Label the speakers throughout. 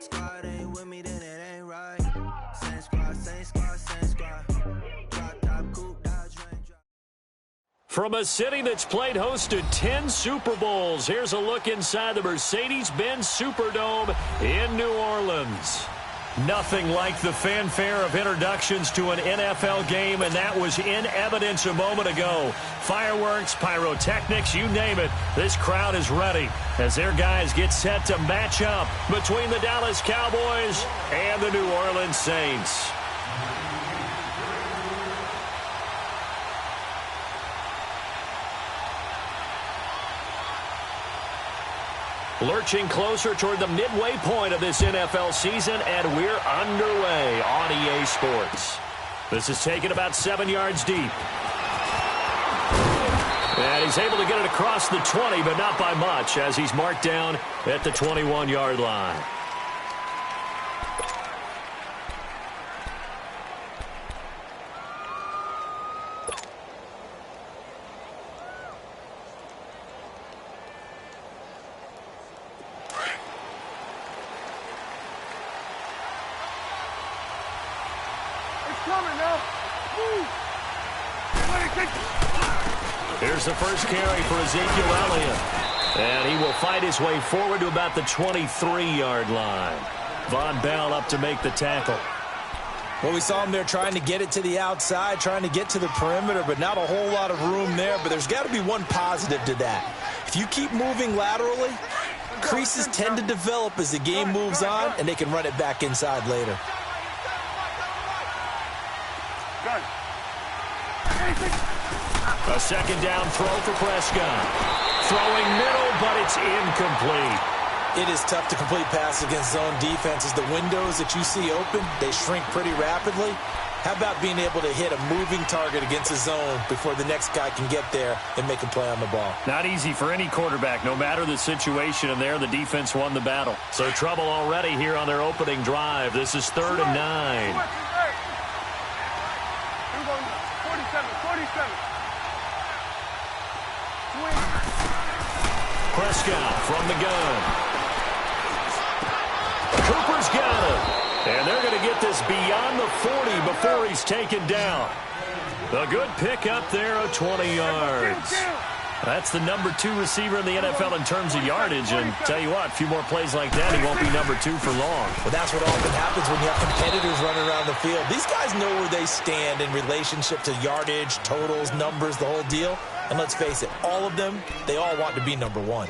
Speaker 1: Squad ain't with me, then it ain't right. Same squad, same squad, same squad. Drop top, coupe, Dodge, Range.
Speaker 2: From a city that's played host to 10 Super Bowls, here's a look inside the Mercedes-Benz Superdome in New Orleans. Nothing like the fanfare of introductions to an NFL game, and that was in evidence a moment ago. Fireworks, pyrotechnics, you name it. This crowd is ready as their guys get set to match up between the Dallas Cowboys and the New Orleans Saints. Lurching closer toward the midway point of this NFL season, and we're underway on EA Sports. This is taken about 7 yards deep. And he's able to get it across the 20, but not by much, as he's marked down at the 21-yard line. Here's the first carry for Ezekiel Elliott. And he will fight his way forward to about the 23-yard line. Von Bell up to make the tackle.
Speaker 3: Well, we saw him there trying to get it to the outside, trying to get to the perimeter, but not a whole lot of room there. But there's got to be one positive to that. If you keep moving laterally, creases tend to develop as the game moves on, and they can run it back inside later.
Speaker 2: A second down throw for Prescott. Throwing middle, but it's incomplete.
Speaker 3: It is tough to complete passes against zone defenses. The windows that you see open, they shrink pretty rapidly. How about being able to hit a moving target against a zone before the next guy can get there and make a play on the ball?
Speaker 2: Not easy for any quarterback, no matter the situation, and there the defense won the battle. So trouble already here on their opening drive. This is 3rd and 9.
Speaker 4: 47.
Speaker 2: Prescott from the gun. Cooper's got it. And they're going to get this beyond the 40 before he's taken down. A good pick up there of 20 yards. That's the number 2 receiver in the NFL in terms of yardage. And tell you what, a few more plays like that, he won't be number 2 for long.
Speaker 3: Well, that's what often happens when you have competitors running around the field. These guys know where they stand in relationship to yardage, totals, numbers, the whole deal. And let's face it, all of them, they all want to be number 1.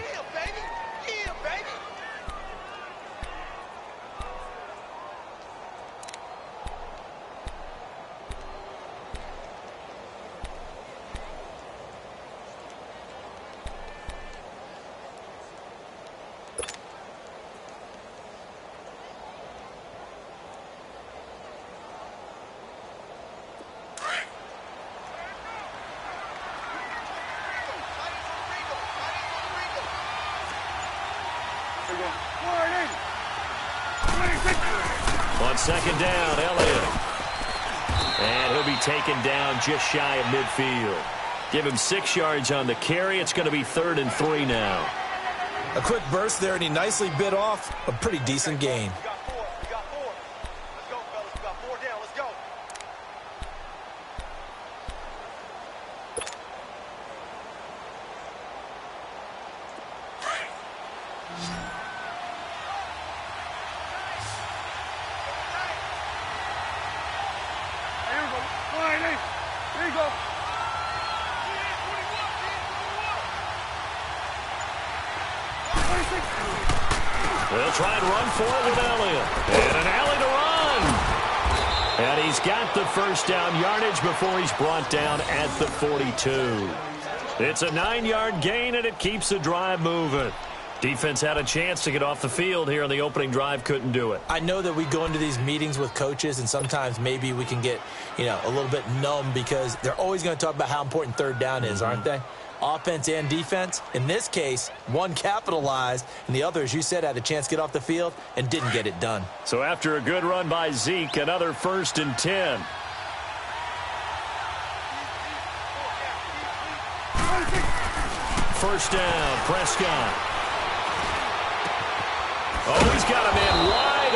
Speaker 2: On second down, Elliott. And he'll be taken down just shy of midfield. Give him 6 yards on the carry. It's going to be 3rd and 3 now.
Speaker 3: A quick burst there, and he nicely bit off a pretty decent gain.
Speaker 2: They'll try and run for it with Elliott. And an alley to run. And he's got the first down yardage before he's brought down at the 42. It's a 9-yard gain, and it keeps the drive moving. Defense had a chance to get off the field here on the opening drive, couldn't do it.
Speaker 3: I know that we go into these meetings with coaches, and sometimes maybe we can get, a little bit numb because they're always going to talk about how important 3rd down is, aren't they? Offense and defense. In this case, one capitalized, and the other, as you said, had a chance to get off the field and didn't get it done.
Speaker 2: So after a good run by Zeke, another 1st and 10. First down, Prescott. Oh, he's got a man wide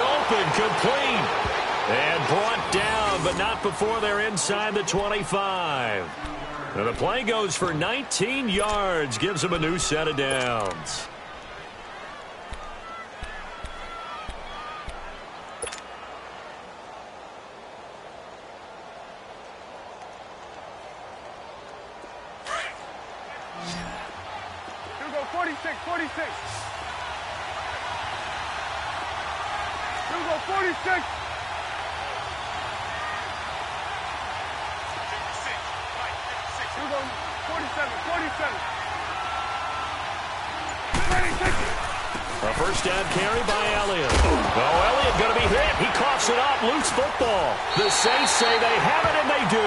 Speaker 2: but not before they're inside the 25. And the play goes for 19 yards, gives them a new set of downs.
Speaker 4: Here we go, 46, 46. Here we go, 46. Here we go, 47, 47.
Speaker 2: A first down carry by Elliott. Oh, Elliott going to be hit. He coughs it up. Loose football. The Saints say they have it, and they do.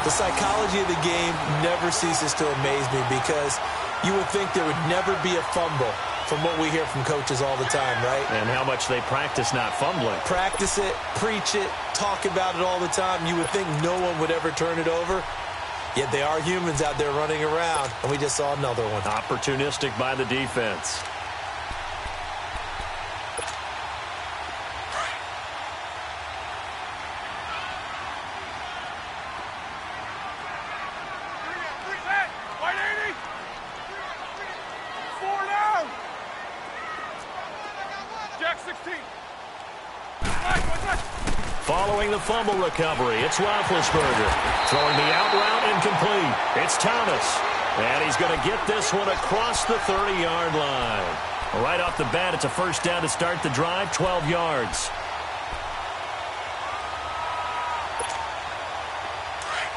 Speaker 3: The psychology of the game never ceases to amaze me because you would think there would never be a fumble from what we hear from coaches all the time, right?
Speaker 2: And how much they practice not fumbling.
Speaker 3: Practice it, preach it, talk about it all the time. You would think no one would ever turn it over. Yet they are humans out there running around, and we just saw another one.
Speaker 2: Opportunistic by the defense. Following the fumble recovery, it's Roethlisberger. Throwing the out route incomplete. It's Thomas. And he's going to get this one across the 30-yard line. Right off the bat, it's a first down to start the drive, 12 yards.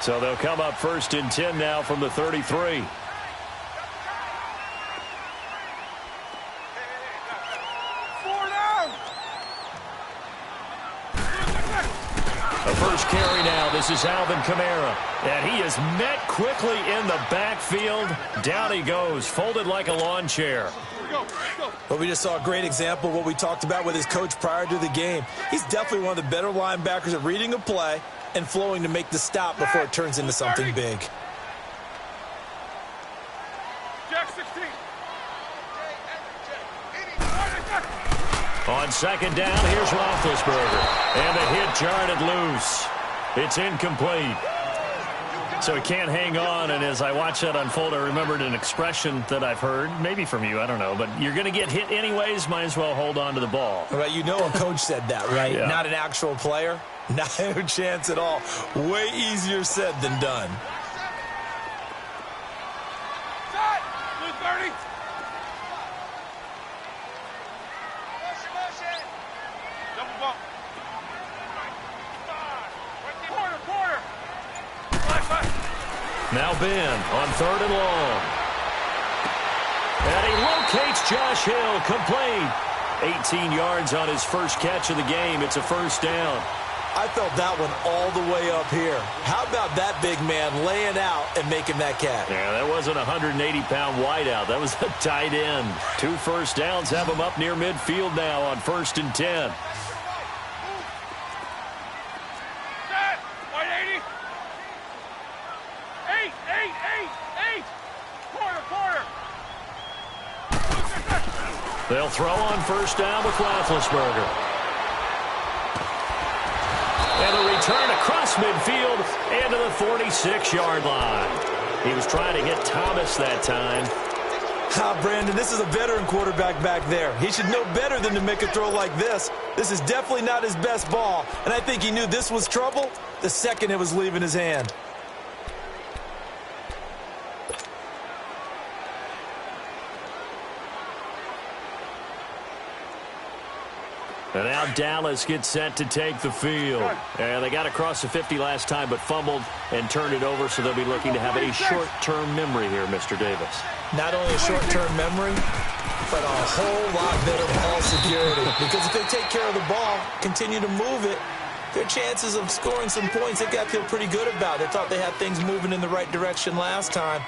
Speaker 2: So they'll come up first and 10 now from the 33. First carry now. This is Alvin Kamara. And he is met quickly in the backfield. Down he goes, folded like a lawn chair.
Speaker 3: Well, we just saw a great example of what we talked about with his coach prior to the game. He's definitely one of the better linebackers at reading a play and flowing to make the stop before it turns into something big.
Speaker 2: On second down, here's Roethlisberger. And the hit jarred it loose. It's incomplete. So he can't hang on, and as I watch that unfold, I remembered an expression that I've heard, maybe from you, I don't know, but you're going to get hit anyways, might as well hold on to the ball.
Speaker 3: Right, you know a coach said that, right?
Speaker 2: Yeah.
Speaker 3: Not an actual player. Not a chance at all. Way easier said than done.
Speaker 2: Now Ben on third and long. And he locates Josh Hill, complete. 18 yards on his first catch of the game. It's a first down.
Speaker 3: I felt that one all the way up here. How about that big man laying out and making that catch?
Speaker 2: Yeah, that wasn't a 180-pound wideout. That was a tight end. 2 first downs have him up near midfield now on first and 10. They'll throw on first down with Roethlisberger. And a return across midfield into the 46-yard line. He was trying to hit Thomas that time.
Speaker 3: Brandon, this is a veteran quarterback back there. He should know better than to make a throw like this. This is definitely not his best ball, and I think he knew this was trouble the second it was leaving his hand.
Speaker 2: And now Dallas gets set to take the field. And they got across the 50 last time, but fumbled and turned it over, so they'll be looking to have a short-term memory here, Mr. Davis.
Speaker 3: Not only a short-term memory, but a whole lot better ball security. Because if they take care of the ball, continue to move it, their chances of scoring some points, they've got to feel pretty good about. They thought they had things moving in the right direction last time.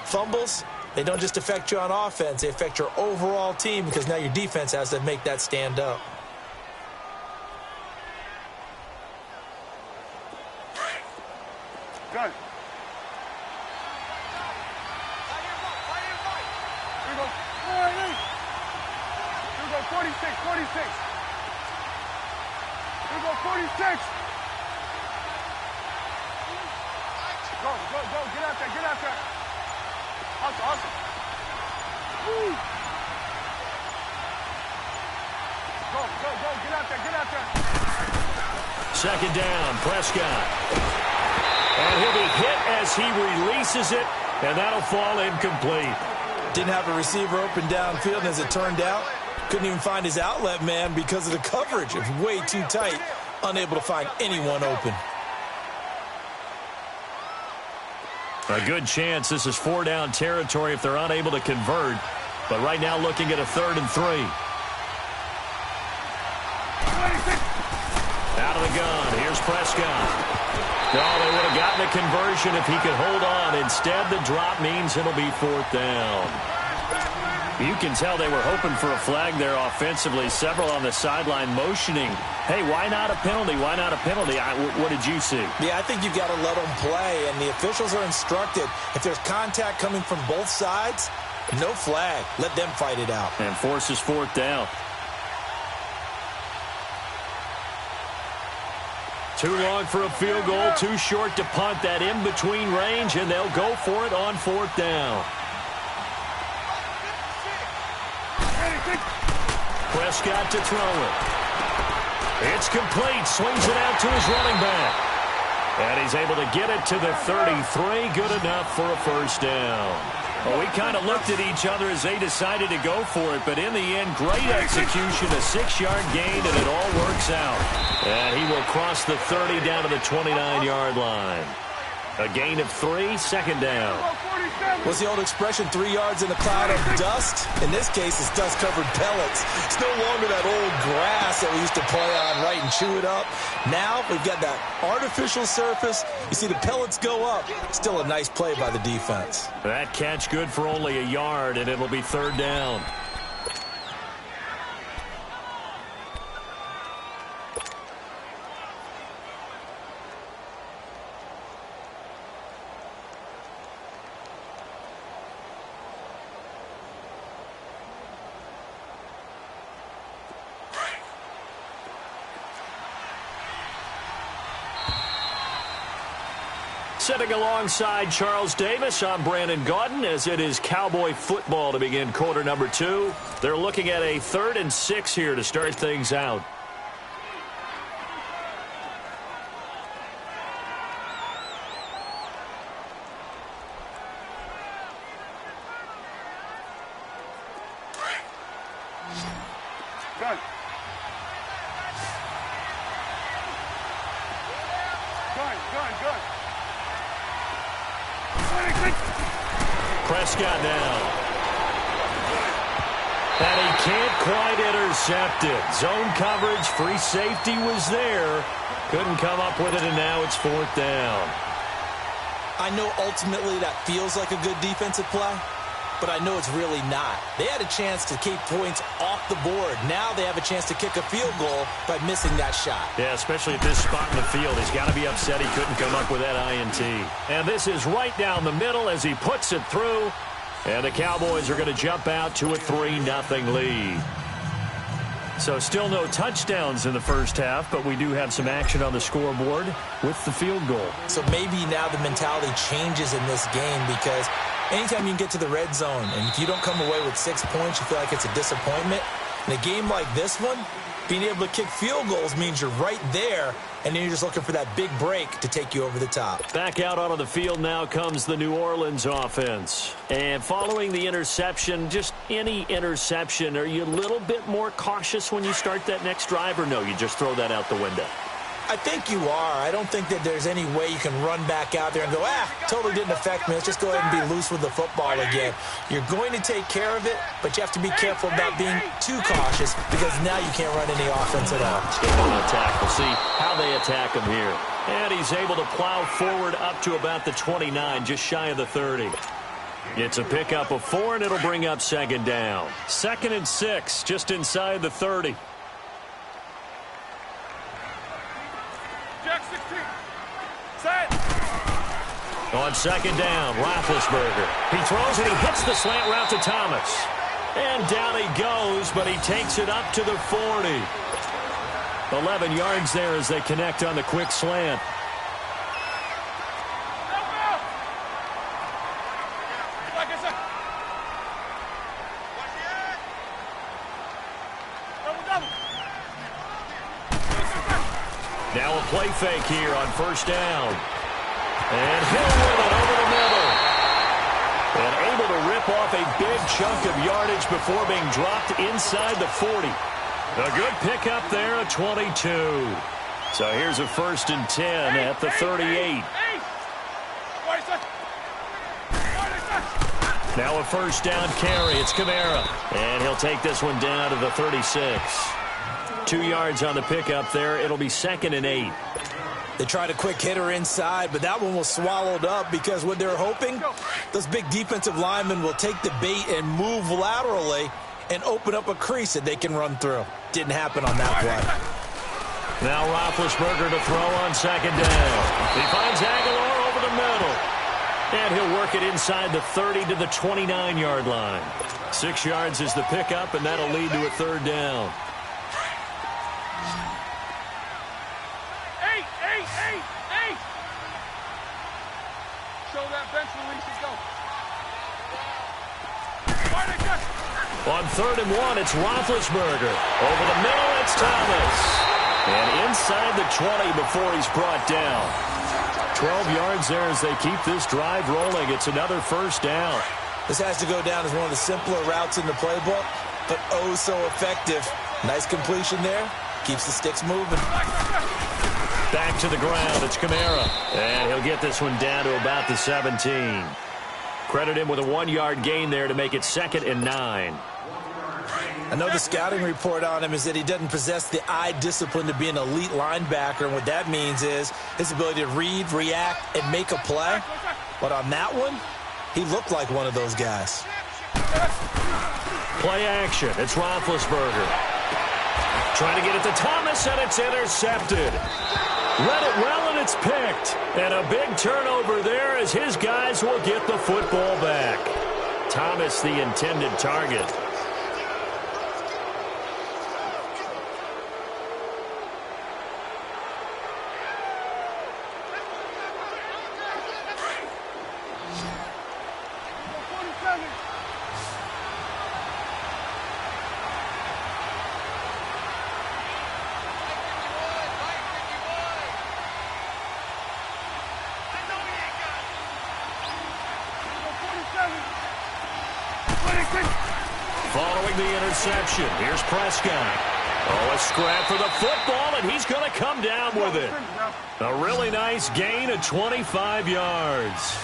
Speaker 3: Fumbles, they don't just affect you on offense, they affect your overall team because now your defense has to make that stand up.
Speaker 4: Good. Here we go. Here we go, 46, 46. Here we go, 46. go. Get out there. Hustle. Woo. Go. Get out there.
Speaker 2: Second down, Prescott. And he'll be hit as he releases it, and that'll fall incomplete.
Speaker 3: Didn't have a receiver open downfield, and as it turned out, couldn't even find his outlet man because of the coverage. It was way too tight, unable to find anyone open.
Speaker 2: A good chance this is 4-down territory if they're unable to convert. But right now looking at a 3rd and 3. Out of the gun. Here's Prescott. No, they would have gotten a conversion if he could hold on. Instead, the drop means it'll be 4th down. You can tell they were hoping for a flag there offensively. Several on the sideline motioning, hey, why not a penalty? Why not a penalty? What did you see?
Speaker 3: Yeah, I think you've got to let them play, and the officials are instructed. If there's contact coming from both sides, no flag. Let them fight it out.
Speaker 2: And forces 4th down. Too long for a field goal, too short to punt. That in-between range, and they'll go for it on 4th down. Prescott to throw it. It's complete. Swings it out to his running back. And he's able to get it to the 33. Good enough for a 1st down. Well, we kind of looked at each other as they decided to go for it. But in the end, great execution. A 6-yard gain, and it all works out. And he will cross the 30 down to the 29-yard line. A gain of 3, 2nd down.
Speaker 3: What's the old expression, 3 yards in a cloud of dust? In this case, it's dust-covered pellets. It's no longer that old grass that we used to play on, right, and chew it up. Now we've got that artificial surface. You see the pellets go up. Still a nice play by the defense.
Speaker 2: That catch good for only a yard, and it'll be 3rd down. Sitting alongside Charles Davis, I'm Brandon Gaudin, as it is Cowboy football to begin quarter number 2. They're looking at a 3rd and 6 here to start things out.
Speaker 4: Gun.
Speaker 2: Prescott now. And he can't quite intercept it. Zone coverage, free safety was there. Couldn't come up with it, and now it's 4th down.
Speaker 3: I know ultimately that feels like a good defensive play, but I know it's really not. They had a chance to keep points off the board. Now they have a chance to kick a field goal by missing that shot.
Speaker 2: Yeah, especially at this spot in the field. He's got to be upset he couldn't come up with that INT. And this is right down the middle as he puts it through. And the Cowboys are going to jump out to a 3-0 lead. So still no touchdowns in the first half, but we do have some action on the scoreboard with the field goal. So
Speaker 3: maybe now the mentality changes in this game, because anytime you can get to the red zone and if you don't come away with 6 points, you feel like it's a disappointment. In a game like this one, being able to kick field goals means you're right there, and then you're just looking for that big break to take you over the top.
Speaker 2: Back out onto the field now comes the New Orleans offense. And following the interception, just any interception, are you a little bit more cautious when you start that next drive, or no, you just throw that out the window?
Speaker 3: I think you are. I don't think that there's any way you can run back out there and go, totally didn't affect me. Let's just go ahead and be loose with the football again. You're going to take care of it, but you have to be careful about being too cautious, because now you can't run any offense at all.
Speaker 2: Let's get on attack. We'll see how they attack him here. And he's able to plow forward up to about the 29, just shy of the 30. It's a pickup of 4, and it'll bring up 2nd down. 2nd and 6, just inside the 30. On 2nd down, Roethlisberger. He throws and he hits the slant route to Thomas. And down he goes, but he takes it up to the 40. 11 yards there as they connect on the quick slant. Now a play fake here on first down. And Hill with it over the middle. And able to rip off a big chunk of yardage before being dropped inside the 40. A good pickup there at 22. So here's a 1st and 10 at the 38. Now a first down carry. It's Kamara. And he'll take this one down to the 36. 2 yards on the pickup there. It'll be 2nd and 8.
Speaker 3: They tried a quick hitter inside, but that one was swallowed up because what they're hoping, those big defensive linemen will take the bait and move laterally and open up a crease that they can run through. Didn't happen on that play.
Speaker 2: Now Roethlisberger to throw on 2nd down. He finds Aguilar over the middle. And he'll work it inside the 30 to the 29-yard line. 6 yards is the pickup, and that'll lead to a 3rd down.
Speaker 4: Show that bench release and go.
Speaker 2: On 3rd and 1, it's Roethlisberger. Over the middle, it's Thomas. And inside the 20 before he's brought down. 12 yards there as they keep this drive rolling. It's another 1st down.
Speaker 3: This has to go down as one of the simpler routes in the playbook, but oh so effective. Nice completion there. Keeps the sticks moving.
Speaker 2: Back to the ground. It's Kamara. And he'll get this one down to about the 17. Credit him with a 1-yard gain there to make it 2nd and 9.
Speaker 3: I know the scouting report on him is that he doesn't possess the eye discipline to be an elite linebacker, and what that means is his ability to read, react, and make a play. But on that one, he looked like one of those guys.
Speaker 2: Play action. It's Roethlisberger. Trying to get it to Thomas, and it's intercepted. Read it well, and it's picked. And a big turnover there as his guys will get the football back. Thomas, the intended target. Following the interception, here's Prescott. Oh, a scrap for the football, and he's going to come down with it. A really nice gain of 25 yards.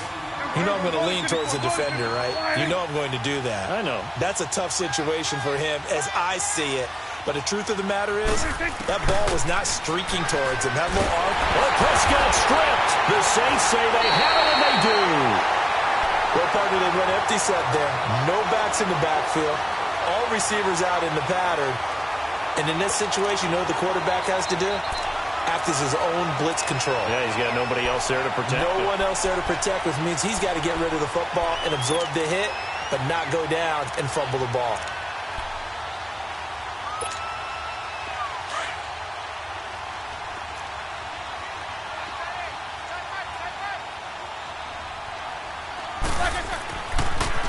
Speaker 3: You know I'm going to lean towards the defender, right? You know I'm going to do that.
Speaker 2: I know.
Speaker 3: That's a tough situation for him as I see it. But the truth of the matter is, that ball was not streaking towards him. That little arc.
Speaker 2: Oh, Prescott stripped. The Saints say they have it, and they do.
Speaker 3: Well, partner, they went empty set there. No backs in the backfield. All receivers out in the pattern. And in this situation, you know what the quarterback has to do? Act as his own blitz control.
Speaker 2: Yeah, he's got nobody else there to protect him.
Speaker 3: No one else there to protect, which means he's got to get rid of the football and absorb the hit, but not go down and fumble the ball.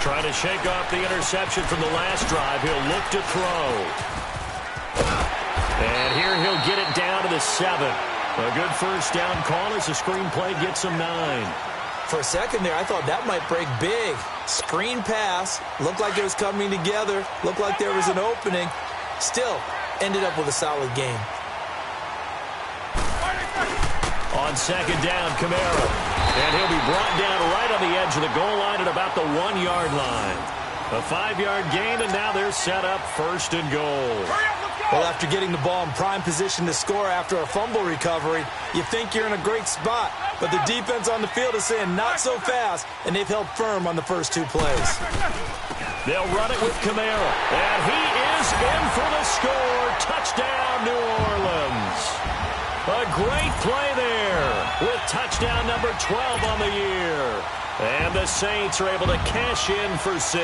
Speaker 2: Trying to shake off the interception from the last drive. He'll look to throw. And here he'll get it down to the 7. A good first down call as the screenplay gets him 9.
Speaker 3: For a second there, I thought that might break big. Screen pass. Looked like it was coming together. Looked like there was an opening. Still, ended up with a solid game.
Speaker 2: On 2nd down, Kamara. And he'll be brought down right on the edge of the goal line at about the 1-yard line. A 5-yard gain, and now they're set up 1st and goal.
Speaker 3: Well, after getting the ball in prime position to score after a fumble recovery, you think you're in a great spot. But the defense on the field is saying not so fast, and they've held firm on the first 2 plays.
Speaker 2: They'll run it with Kamara. And he is in for the score. Touchdown, New Orleans. A great play there with touchdown number 12 on the year. And the Saints are able to cash in for 6.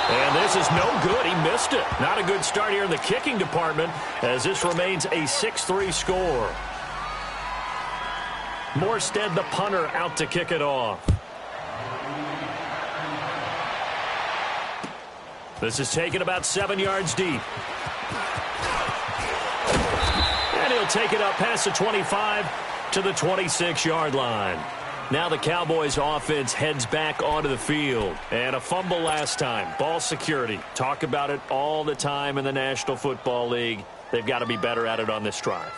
Speaker 2: And this is no good. He missed it. Not a good start here in the kicking department as this remains a 6-3 score. Morstead, the punter, out to kick it off. This is taken about 7 yards deep. And he'll take it up past the 25 to the 26-yard line. Now the Cowboys offense heads back onto the field. And a fumble last time. Ball security. Talk about it all the time in the National Football League. They've got to be better at it on this drive.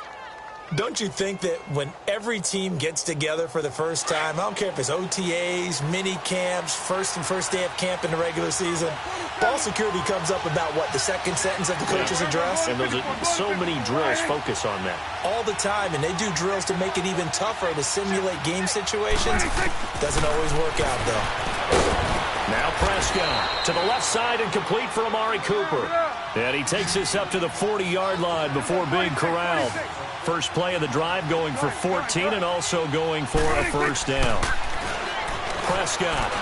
Speaker 3: Don't you think that when every team gets together for the first time, I don't care if it's OTAs, mini camps, first day of camp in the regular season, ball security comes up about, what, the second sentence of the coach's address?
Speaker 2: And those are so many drills focus on that.
Speaker 3: All the time, and they do drills to make it even tougher to simulate game situations. Doesn't always work out, though.
Speaker 2: Now Prescott to the left side and complete for Amari Cooper. And he takes this up to the 40-yard line before being corralled. First play of the drive going for 14 and also going for a first down. Prescott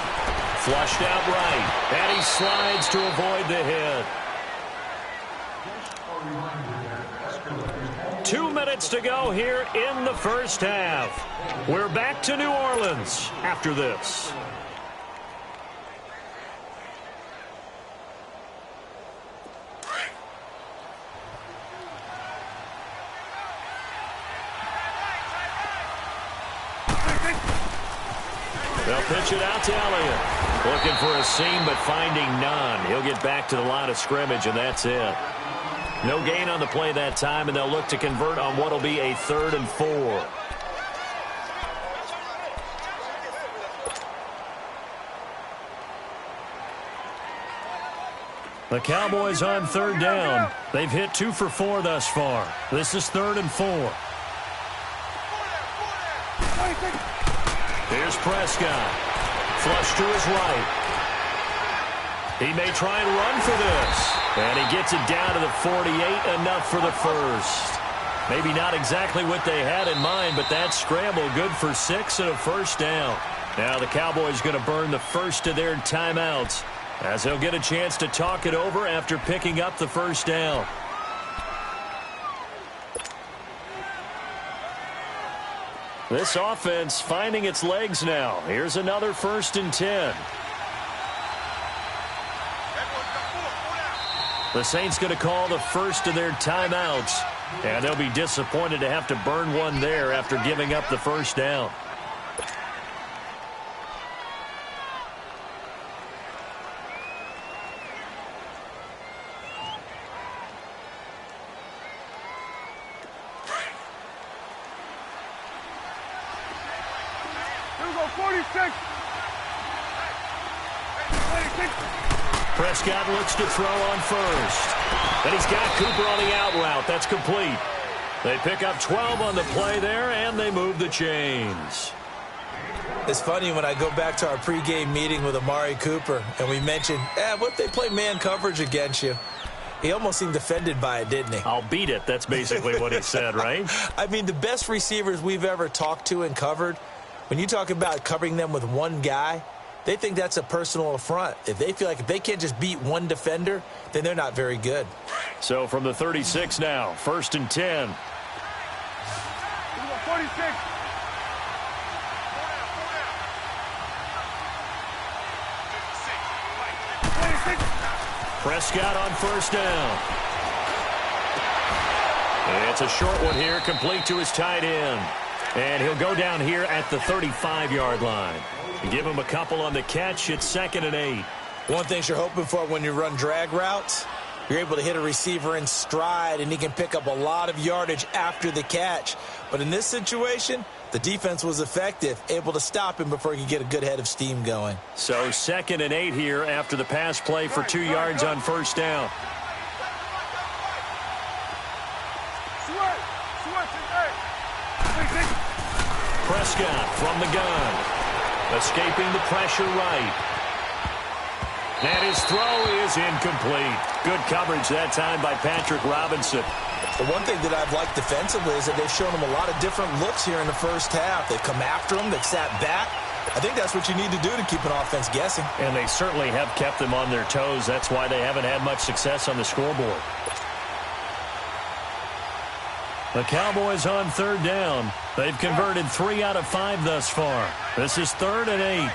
Speaker 2: flushed out right, and he slides to avoid the hit. 2 minutes to go here in the first half. We're back to New Orleans after this. They'll pitch it out to Elliott. Looking for a seam, but finding none. He'll get back to the line of scrimmage, and that's it. No gain on the play that time, and they'll look to convert on what will be a 3rd and 4. The Cowboys on 3rd down. They've hit 2 for 4 thus far. This is 3rd and 4. Here's Prescott. Flush to his right. He may try and run for this. And he gets it down to the 48, enough for the first. Maybe not exactly what they had in mind, but that scramble good for 6 and a first down. Now the Cowboys going to burn the first of their timeouts as they'll get a chance to talk it over after picking up the first down. This offense finding its legs now. Here's another 1st and 10. The Saints going to call the first of their timeouts, and they'll be disappointed to have to burn one there after giving up the first down. Prescott looks to throw on first. And he's got Cooper on the out route. That's complete. They pick up 12 on the play there, and they move the chains.
Speaker 3: It's funny when I go back to our pregame meeting with Amari Cooper, and we mentioned, what if they play man coverage against you? He almost seemed offended by it, didn't he?
Speaker 2: I'll beat it. That's basically what he said, right?
Speaker 3: I mean, the best receivers we've ever talked to and covered, when you talk about covering them with one guy, they think that's a personal affront. If they feel like if they can't just beat one defender, then they're not very good.
Speaker 2: So from the 36 now, 1st and 10.
Speaker 4: 46.
Speaker 2: Prescott on first down. And it's a short one here, complete to his tight end. And he'll go down here at the 35-yard line. Give him a couple on the catch. It's 2nd and 8.
Speaker 3: One thing you're hoping for when you run drag routes, you're able to hit a receiver in stride, and he can pick up a lot of yardage after the catch. But in this situation, the defense was effective, able to stop him before he could get a good head of steam going.
Speaker 2: So 2nd and 8 here after the pass play for 2 yards on first down. Prescott from the gun. Escaping the pressure right. And his throw is incomplete. Good coverage that time by Patrick Robinson.
Speaker 3: The one thing that I've liked defensively is that they've shown him a lot of different looks here in the first half. They've come after him. They've sat back. I think that's what you need to do to keep an offense guessing.
Speaker 2: And they certainly have kept them on their toes. That's why they haven't had much success on the scoreboard. The Cowboys on 3rd down. They've converted 3 out of 5 thus far. This is 3rd and 8.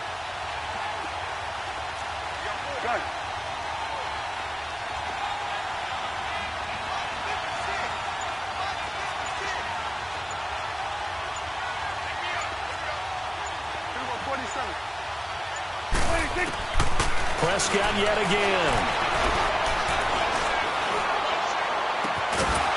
Speaker 2: Prescott yet again.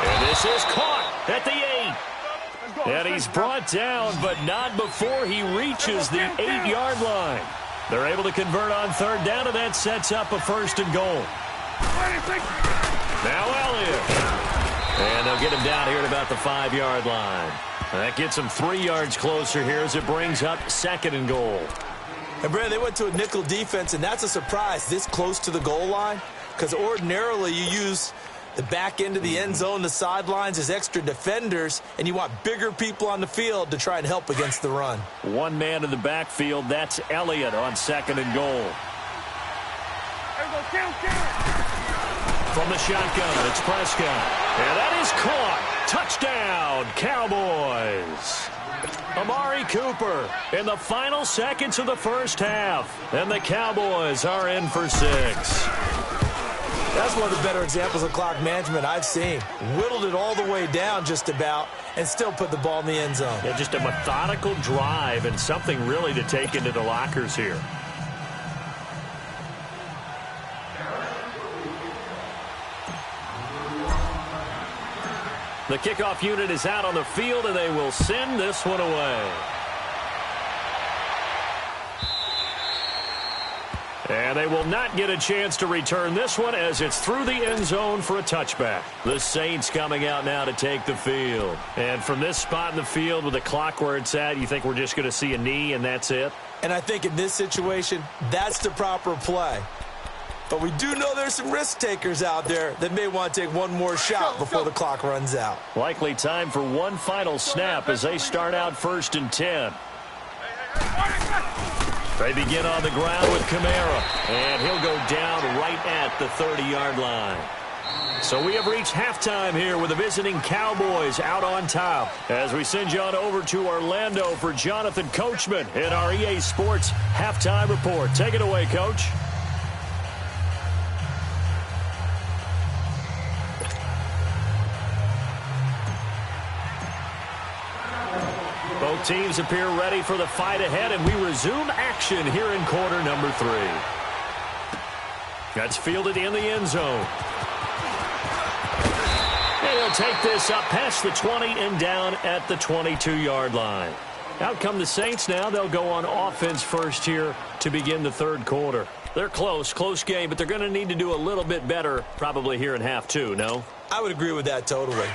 Speaker 2: And this is caught at the 8. And he's brought down, but not before he reaches the 8-yard line. They're able to convert on third down, and that sets up a first and goal. Now Elliott. And they'll get him down here at about the 5-yard line. That gets him 3 yards closer here as it brings up second and goal.
Speaker 3: And, Brad, they went to a nickel defense, and that's a surprise this close to the goal line, because ordinarily you use the back end of the end zone, the sidelines as extra defenders, and you want bigger people on the field to try and help against the run.
Speaker 2: One man in the backfield, that's Elliott on second and goal. From the shotgun, it's Prescott. And that is caught. Touchdown, Cowboys. Amari Cooper in the final seconds of the first half. And the Cowboys are in for 6.
Speaker 3: That's one of the better examples of clock management I've seen. Whittled it all the way down just about and still put the ball in the end zone.
Speaker 2: Yeah, just a methodical drive and something really to take into the lockers here. The kickoff unit is out on the field, and they will send this one away. And they will not get a chance to return this one as it's through the end zone for a touchback. The Saints coming out now to take the field. And from this spot in the field with the clock where it's at, you think we're just going to see a knee and that's it?
Speaker 3: And I think in this situation, that's the proper play. But we do know there's some risk takers out there that may want to take one more shot before the clock runs out.
Speaker 2: Likely time for one final snap as they start out 1st and 10. They begin on the ground with Kamara, and he'll go down right at the 30-yard line. So we have reached halftime here with the visiting Cowboys out on top. As we send you on over to Orlando for Jonathan Coachman in our EA Sports Halftime Report. Take it away, Coach. Both teams appear ready for the fight ahead, and we resume action here in quarter number 3. That's fielded in the end zone. And he'll take this up past the 20 and down at the 22-yard line. Out come the Saints now. They'll go on offense first here to begin the third quarter. They're close game, but they're going to need to do a little bit better probably here in half 2, no?
Speaker 3: I would agree with that totally.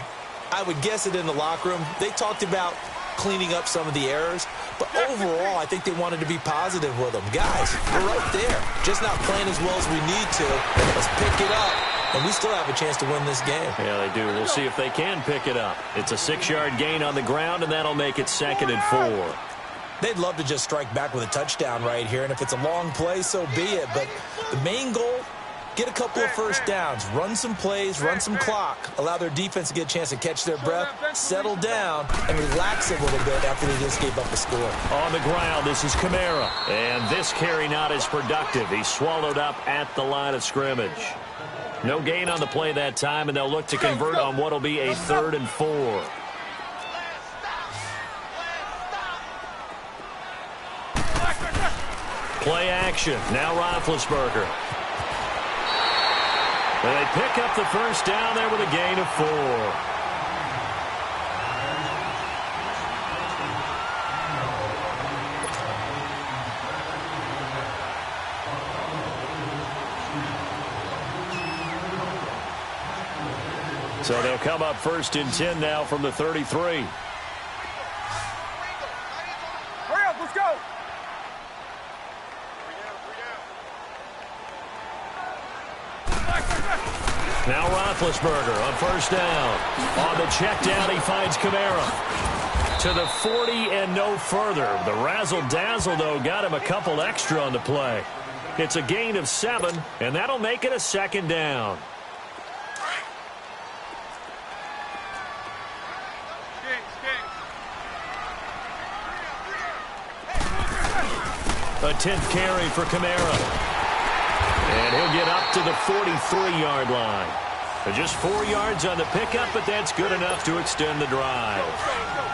Speaker 3: I would guess it in the locker room. They talked about cleaning up some of the errors, but overall I think they wanted to be positive with them. Guys, we're right there, just not playing as well as we need to. Let's pick it up, and we still have a chance to win this game.
Speaker 2: Yeah, they do. We'll see if they can pick it up. It's a 6-yard gain on the ground, and that'll make it 2nd and 4.
Speaker 3: They'd love to just strike back with a touchdown right here, and if it's a long play, so be it. But the main goal, get a couple of first downs, run some plays, run some clock, allow their defense to get a chance to catch their breath, settle down, and relax a little bit after they just gave up a score.
Speaker 2: On the ground, this is Kamara. And this carry not as productive. He's swallowed up at the line of scrimmage. No gain on the play that time, and they'll look to convert on what will be a 3rd and 4. Play action. Now Roethlisberger. And they pick up the first down there with a gain of 4. So they'll come up 1st and 10 now from the 33.
Speaker 4: Hurry up, let's go.
Speaker 2: Now Roethlisberger on first down. On the check down, he finds Kamara. To the 40 and no further. The razzle-dazzle, though, got him a couple extra on the play. It's a gain of 7, and that'll make it a 2nd down. A 10th carry for Kamara. And he'll get up to the 43-yard line. Just 4 yards on the pickup, but that's good enough to extend the drive.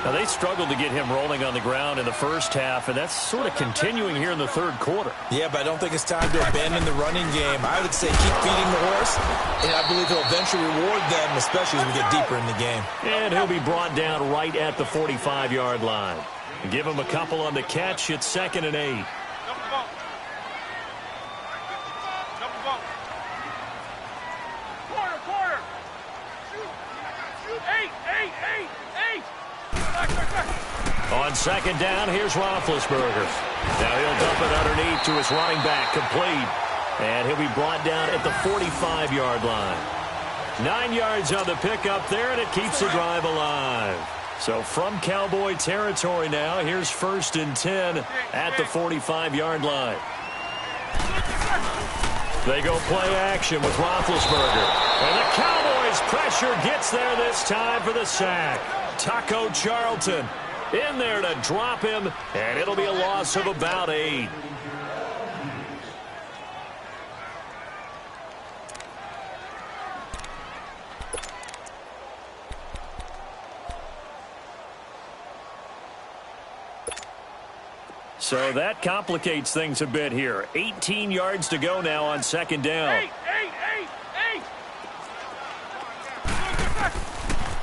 Speaker 2: Now, they struggled to get him rolling on the ground in the first half, and that's sort of continuing here in the third quarter.
Speaker 3: Yeah, but I don't think it's time to abandon the running game. I would say keep feeding the horse, and I believe he'll eventually reward them, especially as we get deeper in the game.
Speaker 2: And he'll be brought down right at the 45-yard line. Give him a couple on the catch. It's 2nd and 8. On 2nd down, here's Roethlisberger. Now he'll dump it underneath to his running back, complete. And he'll be brought down at the 45-yard line. 9 yards on the pickup there, and it keeps the drive alive. So from Cowboy territory now, here's 1st and 10 at the 45-yard line. They go play action with Roethlisberger. And the Cowboys' pressure gets there this time for the sack. Taco Charlton in there to drop him, and it'll be a loss of about 8. So that complicates things a bit here. 18 yards to go now on 2nd down.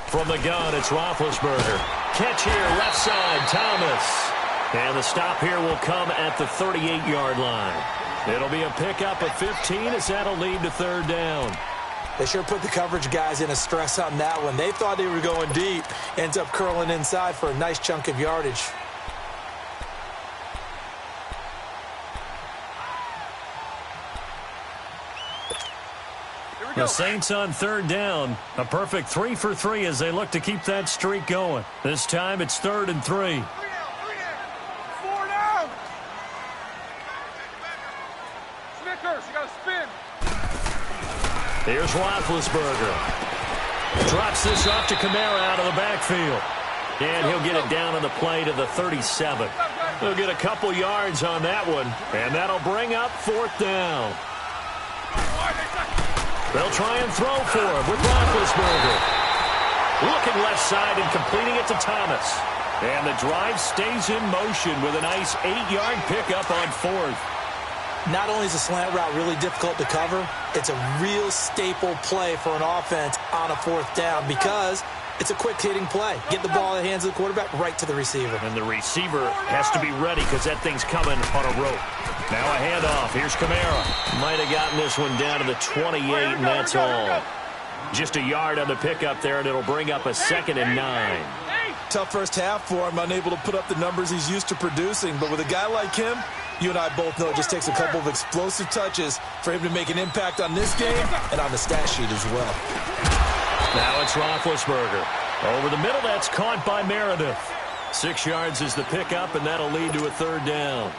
Speaker 2: From the gun, it's Roethlisberger. Catch here, left side, Thomas. And the stop here will come at the 38-yard line. It'll be a pickup of 15 as that'll lead to 3rd down.
Speaker 3: They sure put the coverage guys in a stress on that one. They thought they were going deep. Ends up curling inside for a nice chunk of yardage.
Speaker 2: The Saints on 3rd down. A perfect 3 for 3 as they look to keep that streak going. This time it's 3rd and 3.
Speaker 4: 4 down. Snickers, you got to spin.
Speaker 2: Here's Roethlisberger. Drops this off to Kamara out of the backfield. And he'll get it down on the play to the 37. He'll get a couple yards on that one. And that'll bring up 4th down. They'll try and throw for him with Roethlisberger. Looking left side and completing it to Thomas. And the drive stays in motion with a nice 8-yard pickup on 4th.
Speaker 3: Not only is a slant route really difficult to cover, it's a real staple play for an offense on a 4th down because it's a quick-hitting play. Get the ball in the hands of the quarterback right to the receiver.
Speaker 2: And the receiver has to be ready because that thing's coming on a rope. Now a handoff. Here's Kamara. Might have gotten this one down to the 28, and that's all. Just a yard on the pickup there, and it'll bring up a 2nd and 9.
Speaker 3: Tough first half for him, unable to put up the numbers he's used to producing. But with a guy like him, you and I both know it just takes a couple of explosive touches for him to make an impact on this game and on the stat sheet as well.
Speaker 2: Now it's Roethlisberger. Over the middle, that's caught by Meredith. 6 yards is the pickup, and that'll lead to a 3rd down.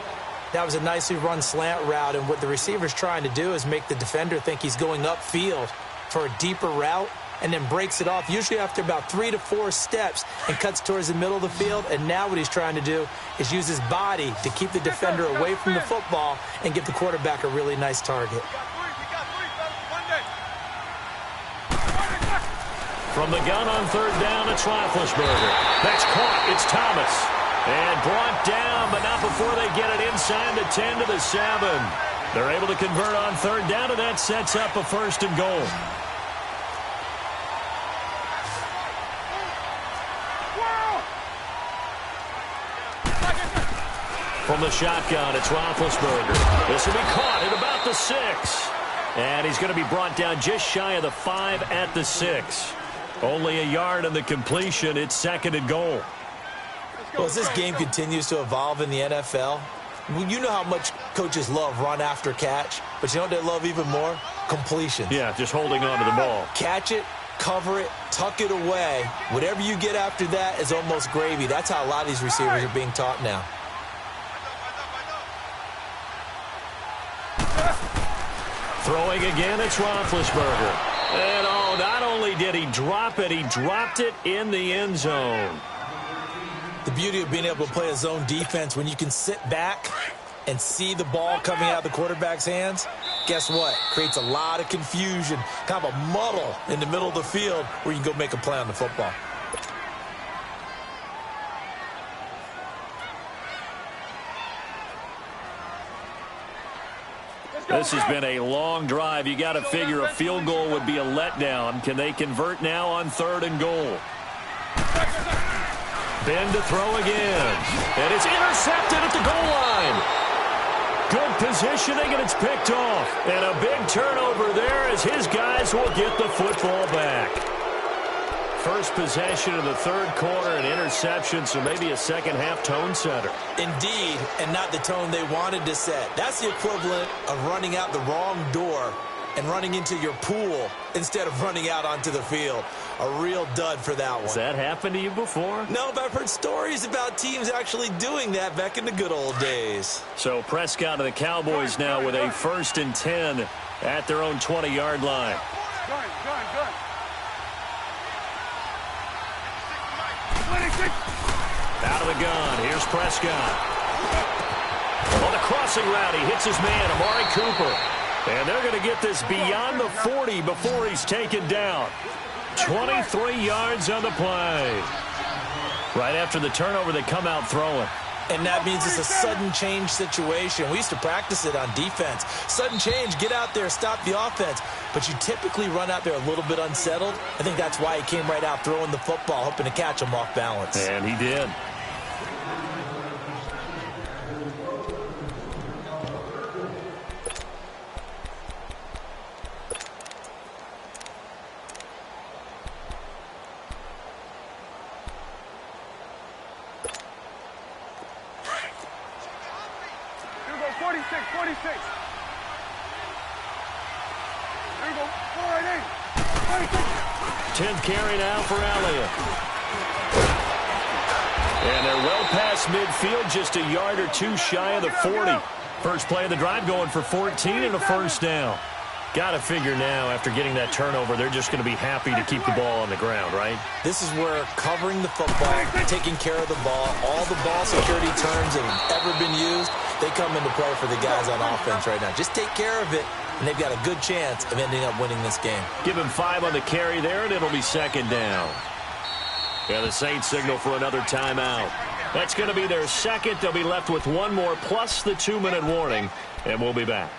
Speaker 3: That was a nicely run slant route, and what the receiver's trying to do is make the defender think he's going upfield for a deeper route and then breaks it off, usually after about 3 to 4 steps, and cuts towards the middle of the field. And now what he's trying to do is use his body to keep the defender away from the football and give the quarterback a really nice target.
Speaker 2: From the gun on 3rd down, it's Roethlisberger. That's caught. It's Thomas. And brought down, but not before they get it inside the 10 to the 7. They're able to convert on 3rd down, and that sets up a 1st and goal. From the shotgun, it's Roethlisberger. This will be caught at about the 6. And he's going to be brought down just shy of the 5 at the 6. Only a yard on the completion. It's 2nd and goal.
Speaker 3: Well, as this game continues to evolve in the NFL, you know how much coaches love run after catch, but you know what they love even more? Completions.
Speaker 2: Yeah, just holding on to the ball.
Speaker 3: Catch it, cover it, tuck it away. Whatever you get after that is almost gravy. That's how a lot of these receivers are being taught now.
Speaker 2: Throwing again, it's Roethlisberger. And not only did he drop it, he dropped it in the end zone.
Speaker 3: The beauty of being able to play a zone defense when you can sit back and see the ball coming out of the quarterback's hands, guess what? Creates a lot of confusion, kind of a muddle in the middle of the field where you can go make a play on the football.
Speaker 2: This has been a long drive. You got to figure a field goal would be a letdown. Can they convert now on 3rd and goal? Ben to throw again. And it's intercepted at the goal line. Good positioning, and it's picked off. And a big turnover there as his guys will get the football back. First possession of the 3rd quarter, an interception, so maybe a second-half tone setter.
Speaker 3: Indeed, and not the tone they wanted to set. That's the equivalent of running out the wrong door and running into your pool instead of running out onto the field. A real dud for that one.
Speaker 2: Has that happened to you before?
Speaker 3: No, but I've heard stories about teams actually doing that back in the good old days.
Speaker 2: So Prescott and the Cowboys now with a 1st and 10 at their own 20-yard line.
Speaker 4: Gun.
Speaker 2: Out of the gun. Here's Prescott. On the crossing route, he hits his man, Amari Cooper. And they're going to get this beyond the 40 before he's taken down. 23 yards on the play. Right after the turnover, they come out throwing.
Speaker 3: And that means it's a sudden change situation. We used to practice it on defense. Sudden change, get out there, stop the offense. But you typically run out there a little bit unsettled. I think that's why he came right out throwing the football, hoping to catch him off balance.
Speaker 2: And he did.
Speaker 4: Here we go, 46. Here we go, 4-8.
Speaker 2: 10th carry now for Elliott. And they're well past midfield, just a yard or two shy of the 40. First play of the drive going for 14 and a first down. Got to figure now, after getting that turnover, they're just going to be happy to keep the ball on the ground, right?
Speaker 3: This is where covering the football, taking care of the ball, all the ball security terms that have ever been used, they come into play for the guys on offense right now. Just take care of it, and they've got a good chance of ending up winning this game.
Speaker 2: Give him 5 on the carry there, and it'll be 2nd down. Yeah, the Saints signal for another timeout. That's going to be their 2nd. They'll be left with 1 more plus the 2-minute warning, and we'll be back.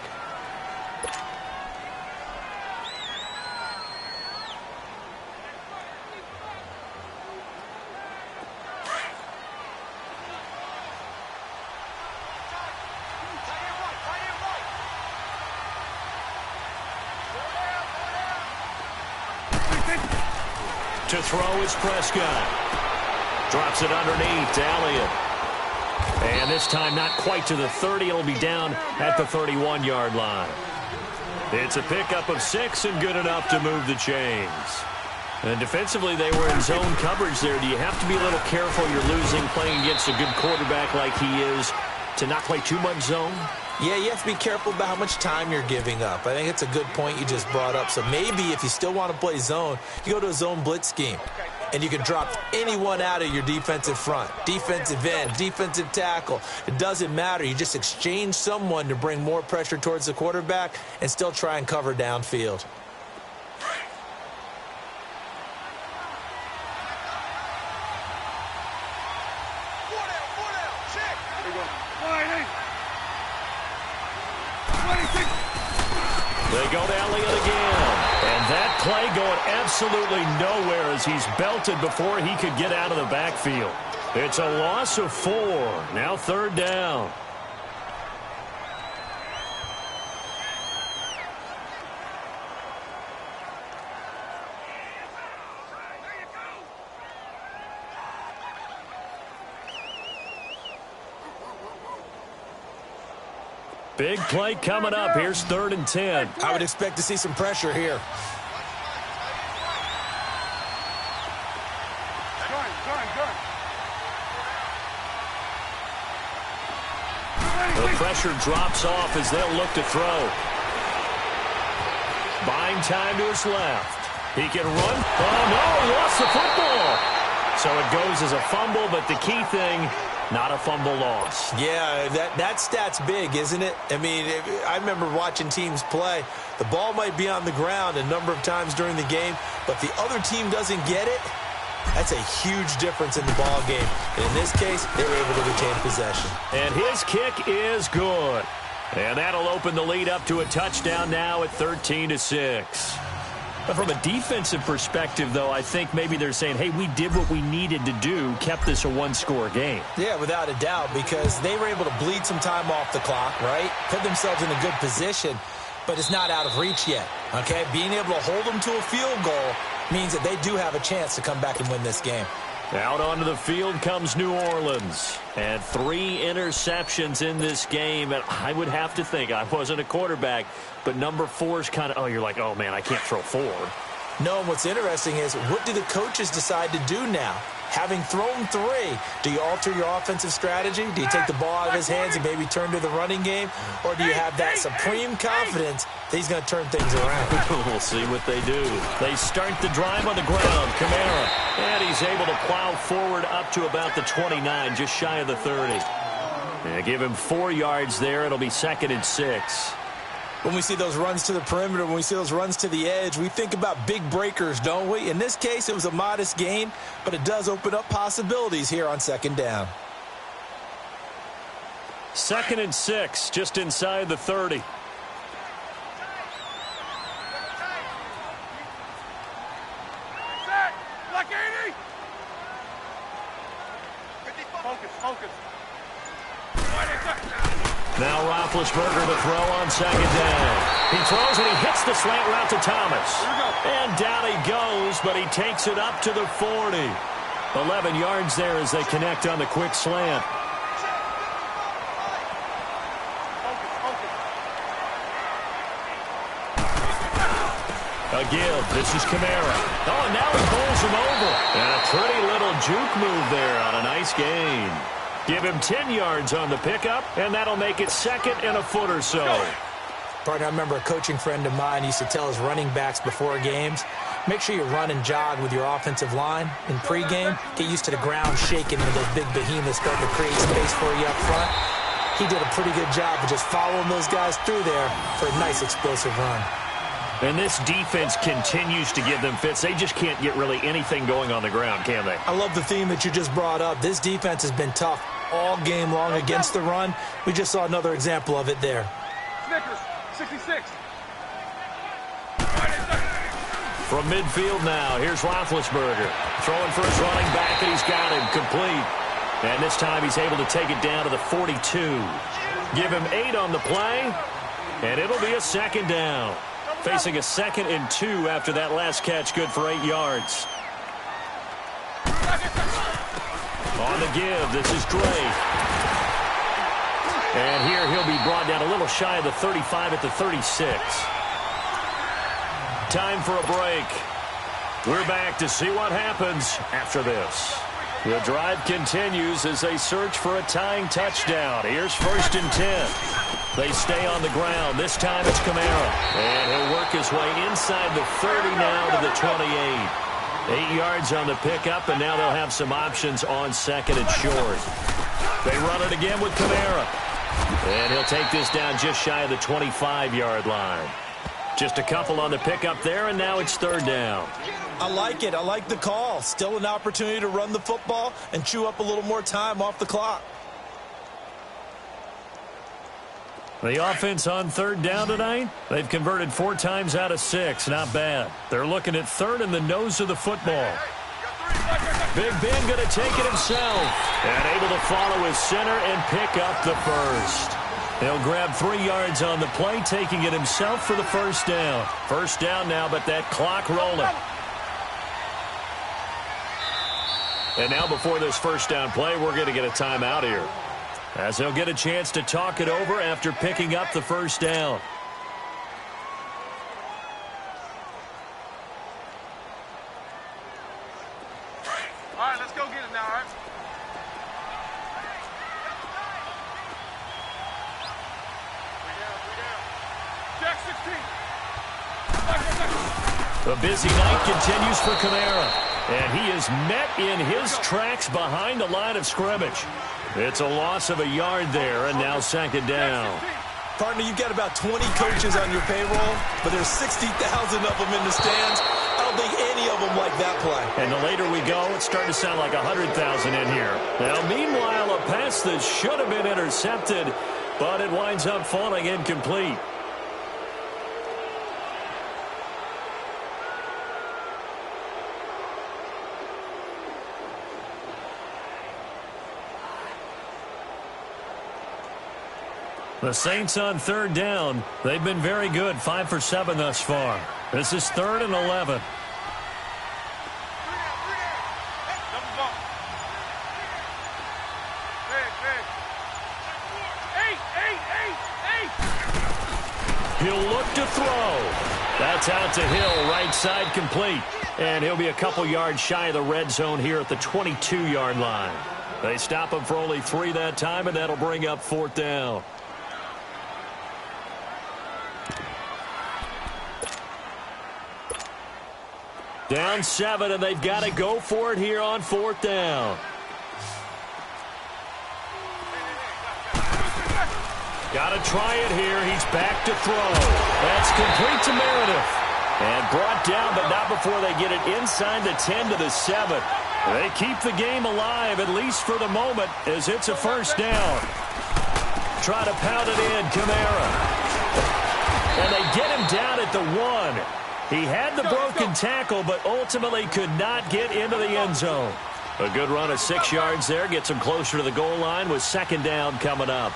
Speaker 2: To throw is Prescott. Drops it underneath to Elliott. And this time not quite to the 30. It'll be down at the 31-yard line. It's a pickup of 6 and good enough to move the chains. And defensively, they were in zone coverage there. Do you have to be a little careful? You're losing playing against a good quarterback like he is to not play too much zone?
Speaker 3: Yeah, you have to be careful about how much time you're giving up. I think it's a good point you just brought up. So maybe if you still want to play zone, you go to a zone blitz scheme. And you can drop anyone out of your defensive front. Defensive end, defensive tackle. It doesn't matter. You just exchange someone to bring more pressure towards the quarterback and still try and cover downfield.
Speaker 2: They go to Elliott again. And that play going absolutely nowhere as he's belted before he could get out of the backfield. It's a loss of 4. Now 3rd down. Big play coming up. Here's 3rd and 10.
Speaker 3: I would expect to see some pressure here.
Speaker 2: The pressure drops off as they'll look to throw. Buying time to his left. He can run. Oh, no, he lost the football. So it goes as a fumble, but the key thing, not a fumble loss.
Speaker 3: Yeah, that stat's big, isn't it? I mean, I remember watching teams play. The ball might be on the ground a number of times during the game, but the other team doesn't get it. That's a huge difference in the ball game. And in this case, they were able to retain possession.
Speaker 2: And his kick is good. And that'll open the lead up to a touchdown now at 13-6. But from a defensive perspective, though, I think maybe they're saying, hey, we did what we needed to do, kept this a one-score game.
Speaker 3: Yeah, without a doubt, because they were able to bleed some time off the clock, right? Put themselves in a good position, but it's not out of reach yet, okay? Being able to hold them to a field goal means that they do have a chance to come back and win this game.
Speaker 2: Out onto the field comes New Orleans. And 3 interceptions in this game. And I would have to think, I wasn't a quarterback, but number 4 is kind of, oh, you're like, oh, man, I can't throw 4.
Speaker 3: No, and what's interesting is, what do the coaches decide to do now? Having thrown 3, do you alter your offensive strategy? Do you take the ball out of his hands and maybe turn to the running game? Or do you have that supreme confidence that he's going to turn things around?
Speaker 2: We'll see what they do. They start the drive on the ground. Kamara. And he's able to plow forward up to about the 29, just shy of the 30. And give him 4 yards there. It'll be 2nd and 6.
Speaker 3: When we see those runs to the perimeter, when we see those runs to the edge, we think about big breakers, don't we? In this case, it was a modest gain, but it does open up possibilities here on 2nd down.
Speaker 2: 2nd and 6, just inside the 30. Now Roethlisberger to throw on 2nd down. He throws and he hits the slant route to Thomas. And down he goes, but he takes it up to the 40. 11 yards there as they connect on the quick slant. A give. This is Kamara. Oh, and now he bowls him over. And a pretty little juke move there on a nice gain. Give him 10 yards on the pickup, and that'll make it 2nd and a foot or so.
Speaker 3: Partner, I remember a coaching friend of mine used to tell his running backs before games, make sure you run and jog with your offensive line in pregame. Get used to the ground shaking when those big behemoths start to create space for you up front. He did a pretty good job of just following those guys through there for a nice explosive run.
Speaker 2: And this defense continues to give them fits. They just can't get really anything going on the ground, can they?
Speaker 3: I love the theme that you just brought up. This defense has been tough all game long against the run. We just saw another example of it there.
Speaker 4: Snickers, 66.
Speaker 2: From midfield now, here's Roethlisberger. Throwing for his running back, and he's got him complete. And this time he's able to take it down to the 42. Give him 8 on the play, and it'll be a 2nd down. Facing a 2nd and 2 after that last catch, good for 8 yards. On the give, this is Gray. And here he'll be brought down a little shy of the 35 at the 36. Time for a break. We're back to see what happens after this. The drive continues as they search for a tying touchdown. Here's 1st and 10. They stay on the ground. This time it's Kamara. And he'll work his way inside the 30 now to the 28. 8 yards on the pickup, and now they'll have some options on 2nd and short. They run it again with Kamara. And he'll take this down just shy of the 25-yard line. Just a couple on the pickup there, and now it's 3rd down.
Speaker 3: I like it. I like the call. Still an opportunity to run the football and chew up a little more time off the clock.
Speaker 2: The offense on 3rd down tonight, they've converted 4 times out of 6. Not bad. They're looking at 3rd in the nose of the football. Big Ben going to take it himself. And able to follow his center and pick up the 1st. He'll grab 3 yards on the play, taking it himself for the 1st down. 1st down now, but that clock rolling. And now before this 1st down play, we're going to get a timeout here, as they'll get a chance to talk it over after picking up the 1st down.
Speaker 4: All right, let's go get it now, all right? Jack 16.
Speaker 2: The busy night continues for Kamara. And he is met in his tracks behind the line of scrimmage. It's a loss of a yard there, and now second down.
Speaker 3: Partner, you've got about 20 coaches on your payroll, but there's 60,000 of them in the stands. I don't think any of them like that play.
Speaker 2: And the later we go, it's starting to sound like 100,000 in here. Now, meanwhile, a pass that should have been intercepted, but it winds up falling incomplete. The Saints on third down. They've been very good, 5 for 7 thus far. This is 3rd and 11. He'll look to throw. That's out to Hill, right side complete. And he'll be a couple yards shy of the red zone here at the 22-yard line. They stop him for only 3 that time, and that'll bring up 4th down. Down 7, and they've got to go for it here on 4th down. Got to try it here. He's back to throw. That's complete to Meredith. And brought down, but not before they get it inside the 10 to the 7. They keep the game alive, at least for the moment, as it's a 1st down. Try to pound it in, Kamara. And they get him down at the 1. He had the broken tackle, but ultimately could not get into the end zone. A good run of 6 yards there. Gets him closer to the goal line with 2nd down coming up.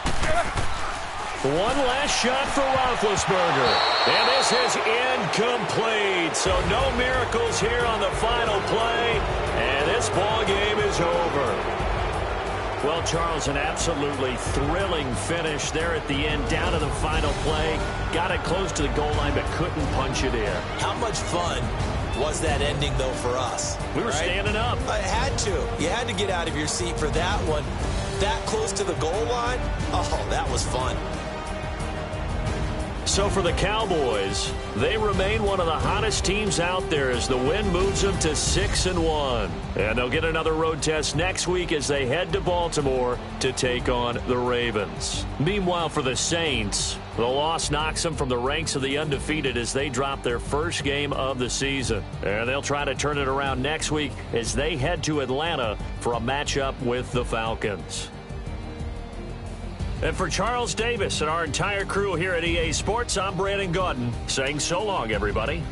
Speaker 2: One last shot for Roethlisberger. And this is incomplete. So no miracles here on the final play. And this ball game is over. Well, Charles, an absolutely thrilling finish there at the end, down to the final play. Got it close to the goal line, but couldn't punch it in.
Speaker 3: How much fun was that ending, though, for us?
Speaker 2: We were standing up.
Speaker 3: I had to. You had to get out of your seat for that one. That close to the goal line? Oh, that was fun.
Speaker 2: So for the Cowboys, they remain one of the hottest teams out there as the win moves them to 6-1. And they'll get another road test next week as they head to Baltimore to take on the Ravens. Meanwhile, for the Saints, the loss knocks them from the ranks of the undefeated as they drop their first game of the season. And they'll try to turn it around next week as they head to Atlanta for a matchup with the Falcons. And for Charles Davis and our entire crew here at EA Sports, I'm Brandon Gaudin saying so long, everybody.